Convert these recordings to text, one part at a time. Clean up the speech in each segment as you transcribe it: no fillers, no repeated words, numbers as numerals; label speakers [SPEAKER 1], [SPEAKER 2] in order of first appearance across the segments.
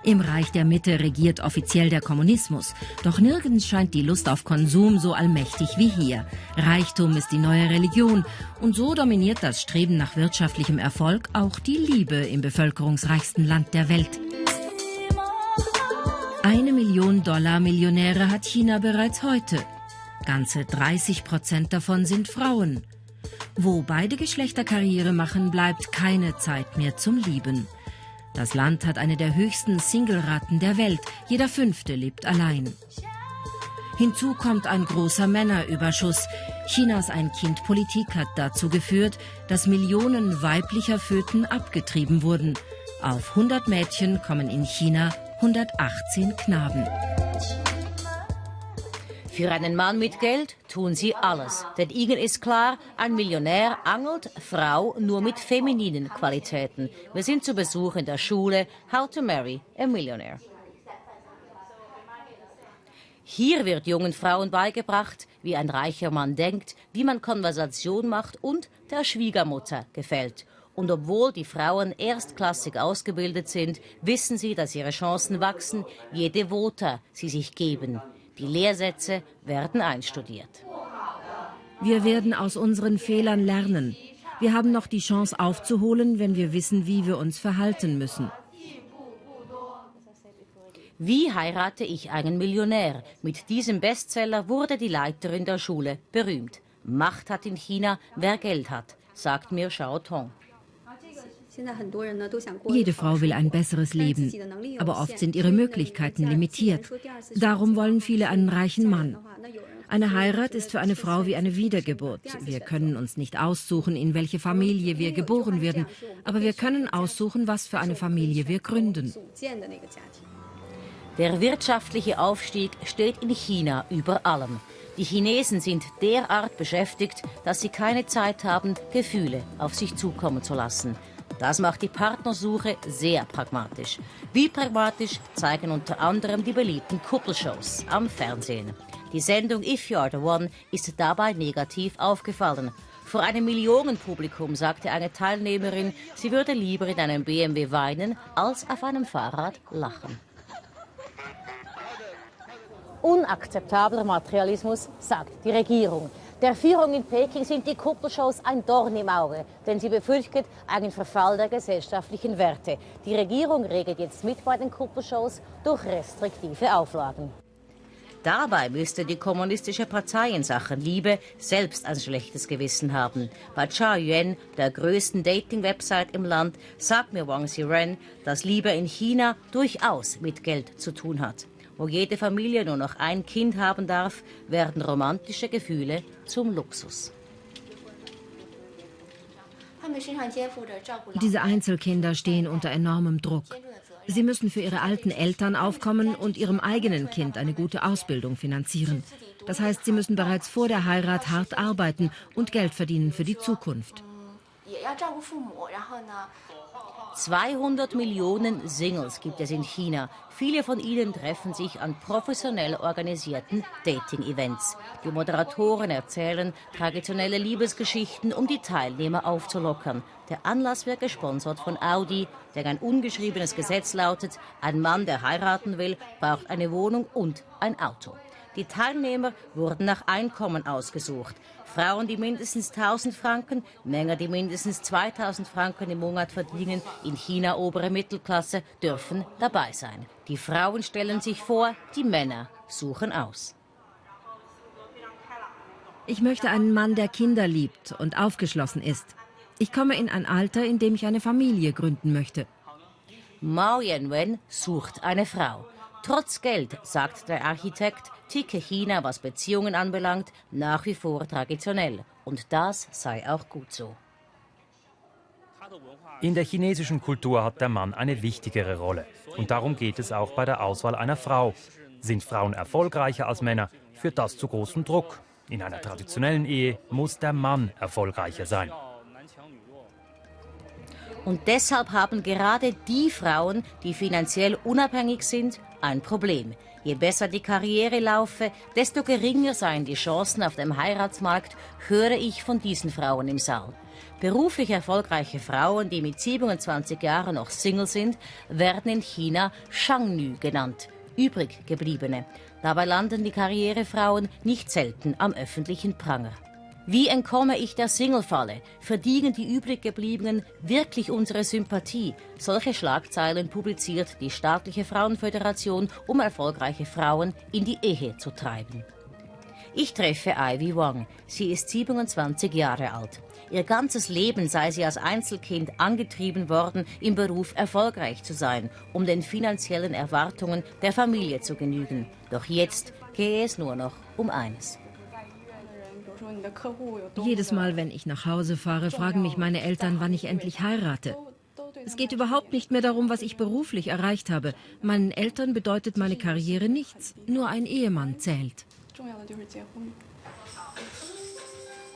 [SPEAKER 1] Im Reich der Mitte regiert offiziell der Kommunismus. Doch nirgends scheint die Lust auf Konsum so allmächtig wie hier. Reichtum ist die neue Religion. Und so dominiert das Streben nach wirtschaftlichem Erfolg auch die Liebe im bevölkerungsreichsten Land der Welt. 1 Million Dollar Millionäre hat China bereits heute. Ganze 30% davon sind Frauen. Wo beide Geschlechter Karriere machen, bleibt keine Zeit mehr zum Lieben. Das Land hat eine der höchsten Single-Raten der Welt. Jeder Fünfte lebt allein. Hinzu kommt ein großer Männerüberschuss. Chinas Ein-Kind-Politik hat dazu geführt, dass Millionen weiblicher Föten abgetrieben wurden. Auf 100 Mädchen kommen in China 118 Knaben.
[SPEAKER 2] Für einen Mann mit Geld tun sie alles. Denn ihnen ist klar, ein Millionär angelt Frau nur mit femininen Qualitäten. Wir sind zu Besuch in der Schule How to Marry a Millionaire. Hier wird jungen Frauen beigebracht, wie ein reicher Mann denkt, wie man Konversation macht und der Schwiegermutter gefällt. Und obwohl die Frauen erstklassig ausgebildet sind, wissen sie, dass ihre Chancen wachsen, je devoter sie sich geben. Die Lehrsätze werden einstudiert.
[SPEAKER 1] Wir werden aus unseren Fehlern lernen. Wir haben noch die Chance aufzuholen, wenn wir wissen, wie wir uns verhalten müssen.
[SPEAKER 2] Wie heirate ich einen Millionär? Mit diesem Bestseller wurde die Leiterin der Schule berühmt. Macht hat in China, wer Geld hat, sagt mir Xiao Tong.
[SPEAKER 1] Jede Frau will ein besseres Leben, aber oft sind ihre Möglichkeiten limitiert. Darum wollen viele einen reichen Mann. Eine Heirat ist für eine Frau wie eine Wiedergeburt. Wir können uns nicht aussuchen, in welche Familie wir geboren werden, aber wir können aussuchen, was für eine Familie wir gründen.
[SPEAKER 2] Der wirtschaftliche Aufstieg steht in China über allem. Die Chinesen sind derart beschäftigt, dass sie keine Zeit haben, Gefühle auf sich zukommen zu lassen. Das macht die Partnersuche sehr pragmatisch. Wie pragmatisch zeigen unter anderem die beliebten Kuppelshows am Fernsehen. Die Sendung If You Are the One ist dabei negativ aufgefallen. Vor einem Millionenpublikum sagte eine Teilnehmerin, sie würde lieber in einem BMW weinen, als auf einem Fahrrad lachen. Unakzeptabler Materialismus, sagt die Regierung. Der Führung in Peking sind die Kuppelshows ein Dorn im Auge, denn sie befürchtet einen Verfall der gesellschaftlichen Werte. Die Regierung regelt jetzt mit bei den Kuppelshows durch restriktive Auflagen. Dabei müsste die kommunistische Partei in Sachen Liebe selbst ein schlechtes Gewissen haben. Bei Chaoyuan, der größten Dating-Website im Land, sagt mir Wang Ziren, dass Liebe in China durchaus mit Geld zu tun hat. Wo jede Familie nur noch ein Kind haben darf, werden romantische Gefühle zum Luxus.
[SPEAKER 1] Diese Einzelkinder stehen unter enormem Druck. Sie müssen für ihre alten Eltern aufkommen und ihrem eigenen Kind eine gute Ausbildung finanzieren. Das heißt, sie müssen bereits vor der Heirat hart arbeiten und Geld verdienen für die Zukunft.
[SPEAKER 2] 200 Millionen Singles gibt es in China. Viele von ihnen treffen sich an professionell organisierten Dating-Events. Die Moderatoren erzählen traditionelle Liebesgeschichten, um die Teilnehmer aufzulockern. Der Anlass wird gesponsert von Audi, denn ein ungeschriebenes Gesetz lautet, ein Mann, der heiraten will, braucht eine Wohnung und ein Auto. Die Teilnehmer wurden nach Einkommen ausgesucht. Frauen, die mindestens 1000 Franken, Männer, die mindestens 2000 Franken im Monat verdienen, in China obere Mittelklasse, dürfen dabei sein. Die Frauen stellen sich vor, die Männer suchen aus.
[SPEAKER 1] Ich möchte einen Mann, der Kinder liebt und aufgeschlossen ist. Ich komme in ein Alter, in dem ich eine Familie gründen möchte.
[SPEAKER 2] Mao Yanwen sucht eine Frau. Trotz Geld, sagt der Architekt, ticke China, was Beziehungen anbelangt, nach wie vor traditionell. Und das sei auch gut so.
[SPEAKER 3] In der chinesischen Kultur hat der Mann eine wichtigere Rolle. Und darum geht es auch bei der Auswahl einer Frau. Sind Frauen erfolgreicher als Männer, führt das zu großem Druck. In einer traditionellen Ehe muss der Mann erfolgreicher sein.
[SPEAKER 2] Und deshalb haben gerade die Frauen, die finanziell unabhängig sind, ein Problem. Je besser die Karriere laufe, desto geringer seien die Chancen auf dem Heiratsmarkt, höre ich von diesen Frauen im Saal. Beruflich erfolgreiche Frauen, die mit 27 Jahren noch Single sind, werden in China Shangnu genannt, übrig gebliebene. Dabei landen die Karrierefrauen nicht selten am öffentlichen Pranger. Wie entkomme ich der Single-Falle? Verdienen die übriggebliebenen wirklich unsere Sympathie? Solche Schlagzeilen publiziert die staatliche Frauenföderation, um erfolgreiche Frauen in die Ehe zu treiben. Ich treffe Ivy Wang. Sie ist 27 Jahre alt. Ihr ganzes Leben sei sie als Einzelkind angetrieben worden, im Beruf erfolgreich zu sein, um den finanziellen Erwartungen der Familie zu genügen. Doch jetzt gehe es nur noch um eines.
[SPEAKER 1] Jedes Mal, wenn ich nach Hause fahre, fragen mich meine Eltern, wann ich endlich heirate. Es geht überhaupt nicht mehr darum, was ich beruflich erreicht habe. Meinen Eltern bedeutet meine Karriere nichts. Nur ein Ehemann zählt.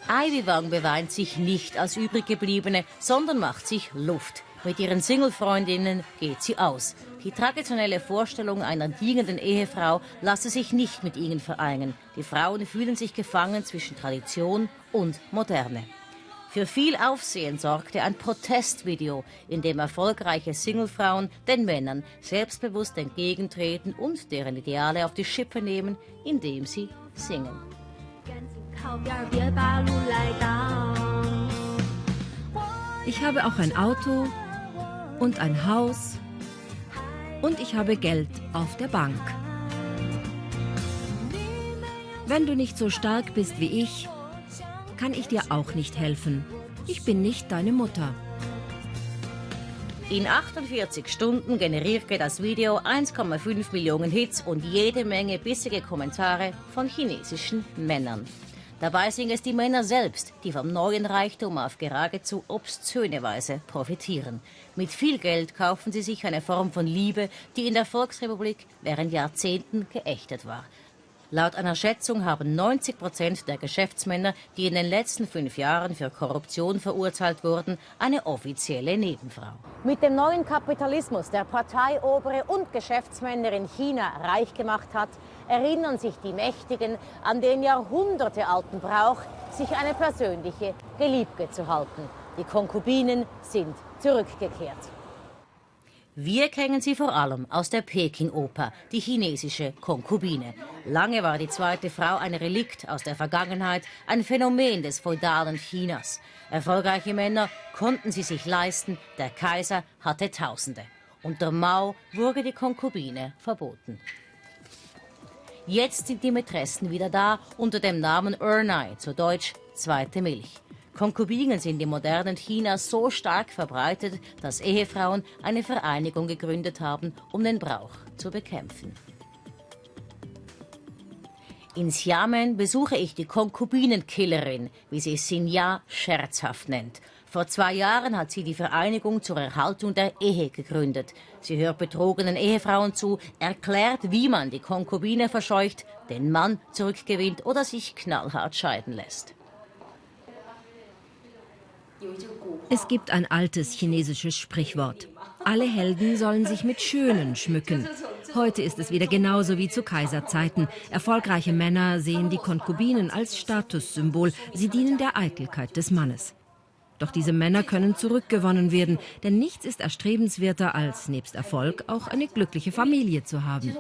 [SPEAKER 2] Ivy Wang beweint sich nicht als Übriggebliebene, sondern macht sich Luft. Mit ihren Single-Freundinnen geht sie aus. Die traditionelle Vorstellung einer dienenden Ehefrau lasse sich nicht mit ihnen vereinen. Die Frauen fühlen sich gefangen zwischen Tradition und Moderne. Für viel Aufsehen sorgte ein Protestvideo, in dem erfolgreiche Singlefrauen den Männern selbstbewusst entgegentreten und deren Ideale auf die Schippe nehmen, indem sie singen.
[SPEAKER 1] Ich habe auch ein Auto und ein Haus und ich habe Geld auf der Bank. Wenn du nicht so stark bist wie ich, kann ich dir auch nicht helfen. Ich bin nicht deine Mutter.
[SPEAKER 2] In 48 Stunden generierte das Video 1,5 Millionen Hits und jede Menge bissige Kommentare von chinesischen Männern. Dabei sind es die Männer selbst, die vom neuen Reichtum auf geradezu obszöne Weise profitieren. Mit viel Geld kaufen sie sich eine Form von Liebe, die in der Volksrepublik während Jahrzehnten geächtet war. Laut einer Schätzung haben 90% der Geschäftsmänner, die in den letzten 5 Jahren für Korruption verurteilt wurden, eine offizielle Nebenfrau. Mit dem neuen Kapitalismus, der Parteiobere und Geschäftsmänner in China reich gemacht hat, erinnern sich die Mächtigen an den jahrhundertealten Brauch, sich eine persönliche Geliebte zu halten. Die Konkubinen sind zurückgekehrt. Wir kennen sie vor allem aus der Peking-Oper, die chinesische Konkubine. Lange war die zweite Frau ein Relikt aus der Vergangenheit, ein Phänomen des feudalen Chinas. Erfolgreiche Männer konnten sie sich leisten, der Kaiser hatte Tausende. Unter Mao wurde die Konkubine verboten. Jetzt sind die Mätressen wieder da unter dem Namen Ernai, zu Deutsch zweite Milch. Konkubinen sind im modernen China so stark verbreitet, dass Ehefrauen eine Vereinigung gegründet haben, um den Brauch zu bekämpfen. In Xiamen besuche ich die Konkubinenkillerin, wie sie Xinja scherzhaft nennt. Vor 2 Jahren hat sie die Vereinigung zur Erhaltung der Ehe gegründet. Sie hört betrogenen Ehefrauen zu, erklärt, wie man die Konkubine verscheucht, den Mann zurückgewinnt oder sich knallhart scheiden lässt.
[SPEAKER 1] Es gibt ein altes chinesisches Sprichwort. Alle Helden sollen sich mit Schönen schmücken. Heute ist es wieder genauso wie zu Kaiserzeiten. Erfolgreiche Männer sehen die Konkubinen als Statussymbol. Sie dienen der Eitelkeit des Mannes. Doch diese Männer können zurückgewonnen werden, denn nichts ist erstrebenswerter, als nebst Erfolg auch eine glückliche Familie zu haben.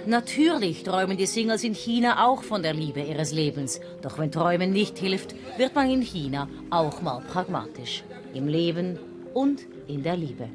[SPEAKER 2] Natürlich träumen die Singles in China auch von der Liebe ihres Lebens. Doch wenn Träumen nicht hilft, wird man in China auch mal pragmatisch. Im Leben und in der Liebe.